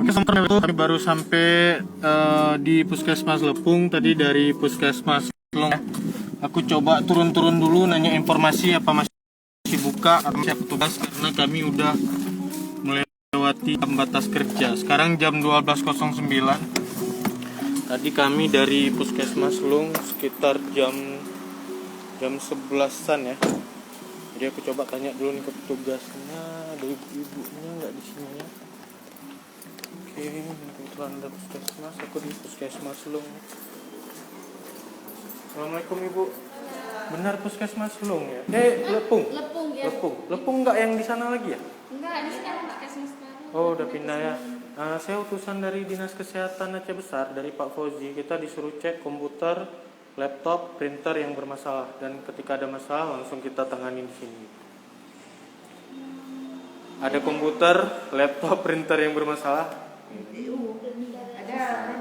Kami baru sampai di Puskesmas Lepung tadi dari Puskesmas Long. Aku coba turun-turun dulu nanya informasi apa masih buka atau masih petugas karena kami udah melewati batas kerja. Sekarang jam 12.09. Tadi kami dari Puskesmas Long sekitar jam 11-an ya. Jadi aku coba tanya dulu nih ke petugasnya, ada ibu-ibunya nggak di sini ya? Oke, kebetulan ada Puskesmas, aku di Puskesmas Long. Assalamualaikum Ibu. Benar Puskesmas Long ya? Lepung. Lepung ya. Lepung nggak yang di sana lagi ya? Enggak, di sini ada Puskesmas sekarang. Oh, udah pindah ya. Saya utusan dari Dinas Kesehatan Aceh Besar dari Pak Fauzi. Kita disuruh cek komputer, laptop, printer yang bermasalah, dan ketika ada masalah langsung kita tangani di sini. Ada komputer, laptop, printer yang bermasalah. Ada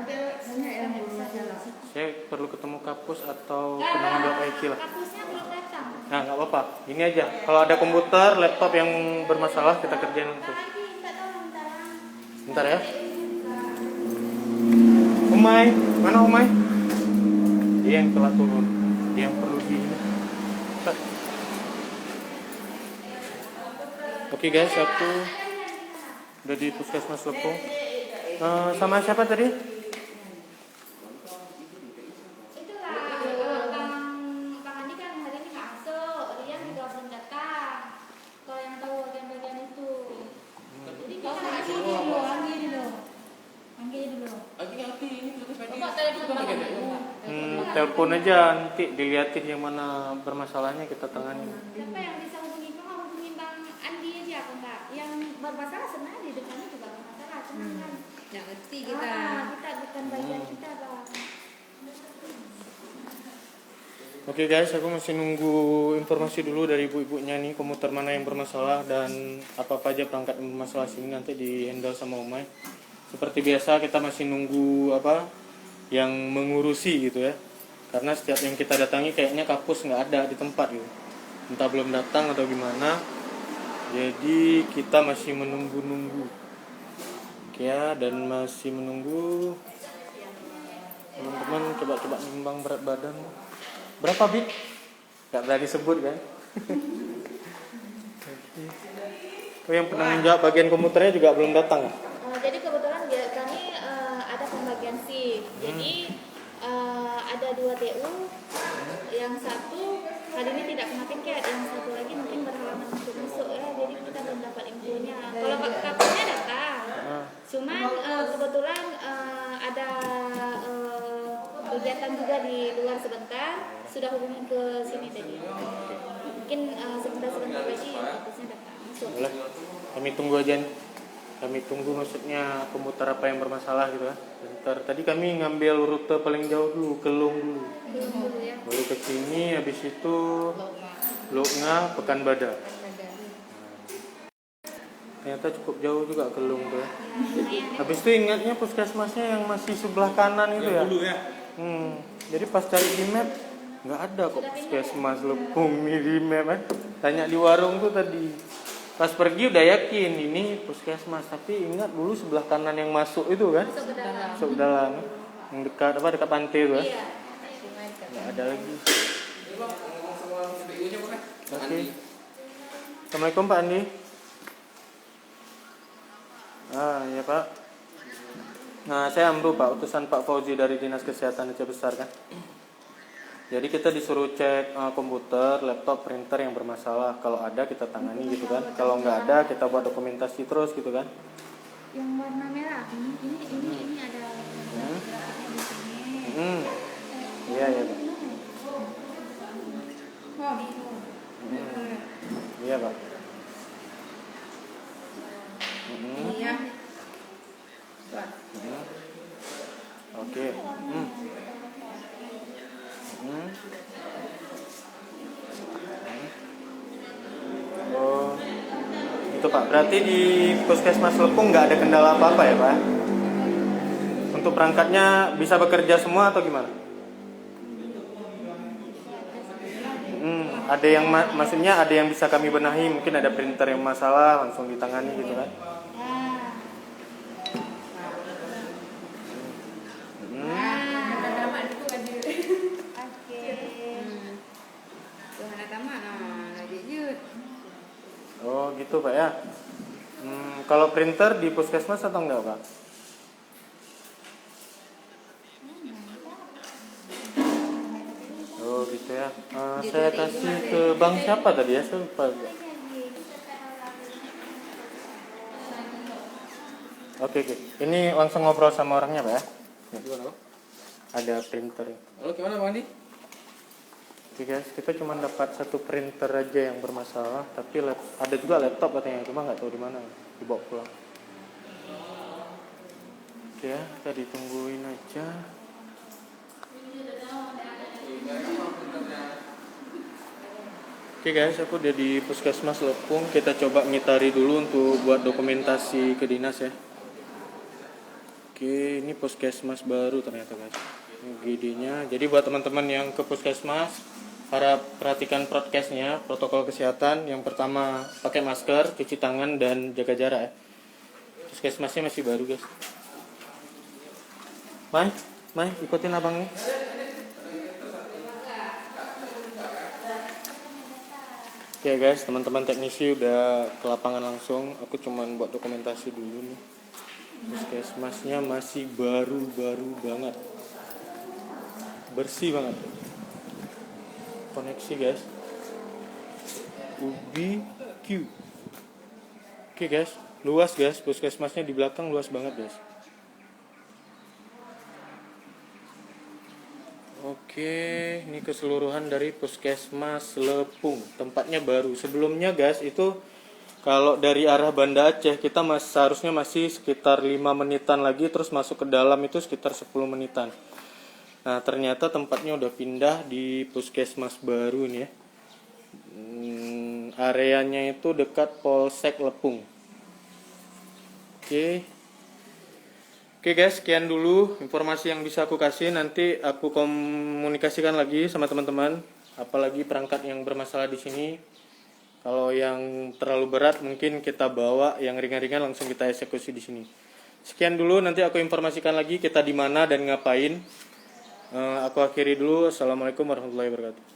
banyak yang bermasalah. Saya perlu ketemu kapus atau penanggung jawab IT lah. Kapusnya belum datang. Nah, nggak apa-apa. Ini aja. Kalau ada komputer, laptop yang bermasalah kita kerjain langsung. Bentar ya. Umay, mana Umay? Dia yang telah turun. Dia yang perlu di ini. Oke guys, aku udah di Puskesmas Lepung. Sama siapa tadi? Itulah Bang Andi kan hari ini nggak masuk, Rian juga belum datang. Kalau yang tahu bagian-bagian itu. Jadi kita ngasih dulu, Anggi dulu. Bapak telepon Bang Andi. Telepon aja nanti dilihatin yang mana bermasalahnya kita tangani. Siapa yang bisa hubungi Bang? Hubungi Bang Andi aja apa enggak? Yang bermasalah sebenarnya di depannya juga bermasalah, cuman kan nggak ngerti kita. kita bukan bagian kita Bang. Oke guys, aku masih nunggu informasi dulu dari ibu-ibunya nih, komputer mana yang bermasalah dan apa-apa aja perangkat yang bermasalah sini nanti di handle sama Umay. Seperti biasa kita masih nunggu yang mengurusi gitu ya. Karena setiap yang kita datangi kayaknya kapus nggak ada di tempat gitu. Entah belum datang atau gimana. Jadi kita masih menunggu-nunggu. Oke ya, dan masih menunggu. Teman-teman coba-coba nimbang berat badan. Berapa Bit? Gak berani sebut kan? Oh, yang penanggung jawab bagian komputernya juga belum datang. Jadi kebetulan kami ada pembagian shift. Jadi ada 2 TU, yang satu hari ini tidak kena tiket, yang satu lagi mungkin berhalangan untuk masuk ya. Jadi kita belum dapat infonya. Kalau kapusnya datang, cuman kebetulan ada kegiatan juga di luar sebentar. Sudah hubungin ke sini tadi. Mungkin sebentar lagi kapusnya datang masuk. Boleh. Kami tunggu aja nih. Kami tunggu maksudnya komputer apa yang bermasalah gitu ya. Bentar. Tadi kami ngambil rute paling jauh dulu, ke Long dulu. Ya. Baru ke sini, habis itu Loknga, Pekanbadak. Ternyata cukup jauh juga ke Long tuh ya. Habis itu ingatnya puskesmasnya yang masih sebelah kanan itu ya. Jadi pas cari di map nggak ada kok puskesmas Lepung nih di map kan. Tanya di warung tuh tadi. Pas pergi udah yakin ini puskesmas, tapi ingat dulu sebelah kanan yang masuk itu kan. Masuk dalam. Yang dekat dekat pantai itu kan. Nggak ada lagi. Oke. Assalamualaikum Pak Andi. Ya Pak. Nah, saya Amru Pak, utusan Pak Fauzi dari Dinas Kesehatan Aceh Besar kan. Jadi kita disuruh cek komputer, laptop, printer yang bermasalah. Kalau ada kita tangani gitu kan. Kalau nggak ada kita buat dokumentasi terus gitu kan. Yang warna merah ini ada grafiknya di sini. Iya ya Pak. Iya Pak. Iya. Oke. Oh, itu Pak. Berarti di Puskesmas Lepung nggak ada kendala apa-apa ya Pak? Untuk perangkatnya bisa bekerja semua atau gimana? Ada yang maksudnya ada yang bisa kami benahi, mungkin ada printer yang masalah langsung ditangani gitu kan? Pak ya. Kalau printer di puskesmas atau enggak Pak? Oh gitu ya. Saya kasih ke bank siapa tadi ya? Saya lupa. Oke. Ini langsung ngobrol sama orangnya Pak ya. Gimana, Bang? Ada printer. Halo, gimana Bang Andi? Oke guys, kita cuma dapat satu printer aja yang bermasalah, tapi ada juga laptop katanya, cuma nggak tahu di mana, dibawa pulang. Oke ya, kita ditungguin aja. Oke guys, aku udah di Puskesmas Lepung. Kita coba ngitari dulu untuk buat dokumentasi ke dinas ya. Oke, ini Puskesmas baru ternyata guys. Ini GD-nya. Jadi buat teman-teman yang ke Puskesmas, harap perhatikan prokesnya, protokol kesehatan. Yang pertama pakai masker, cuci tangan dan jaga jarak ya. Puskesmasnya masih baru guys. Mai, ikutin abang nih. Oke guys, teman-teman teknisi udah ke lapangan langsung. Aku cuman buat dokumentasi dulu nih. Puskesmasnya masih baru banget, bersih banget. Koneksi guys, Ubi Q. Oke guys, luas guys, puskesmasnya di belakang luas banget guys. Oke, ini keseluruhan dari Puskesmas Lepung. Tempatnya baru. Sebelumnya guys, itu kalau dari arah Banda Aceh kita seharusnya masih sekitar 5 menitan lagi, terus masuk ke dalam itu sekitar 10 menitan. Nah, ternyata tempatnya udah pindah di Puskesmas baru ini ya. Areanya itu dekat Polsek Lepung. Oke guys, sekian dulu informasi yang bisa aku kasih. Nanti aku komunikasikan lagi sama teman-teman, apalagi perangkat yang bermasalah di sini. Kalau yang terlalu berat mungkin kita bawa, yang ringan-ringan langsung kita eksekusi di sini. Sekian dulu, nanti aku informasikan lagi kita di mana dan ngapain. Aku akhiri dulu. Assalamualaikum warahmatullahi wabarakatuh.